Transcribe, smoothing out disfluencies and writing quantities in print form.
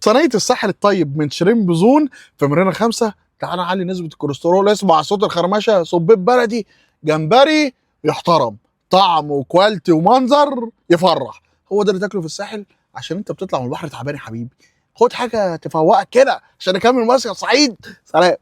صينيه الساحل الطيب من شيرين بزون في مارينا 5. تعالى نعلي نسبه الكوليسترول، اسمع صوت الخرمشه، صبيب بلدي، جمبري يحترم، طعم وكواليتي ومنظر يفرح. هو ده اللي تاكله في الساحل عشان انت بتطلع من البحر تعبان يا حبيبي. خد حاجه تفوقك كده عشان نكمل مصيف صعيد. سلام.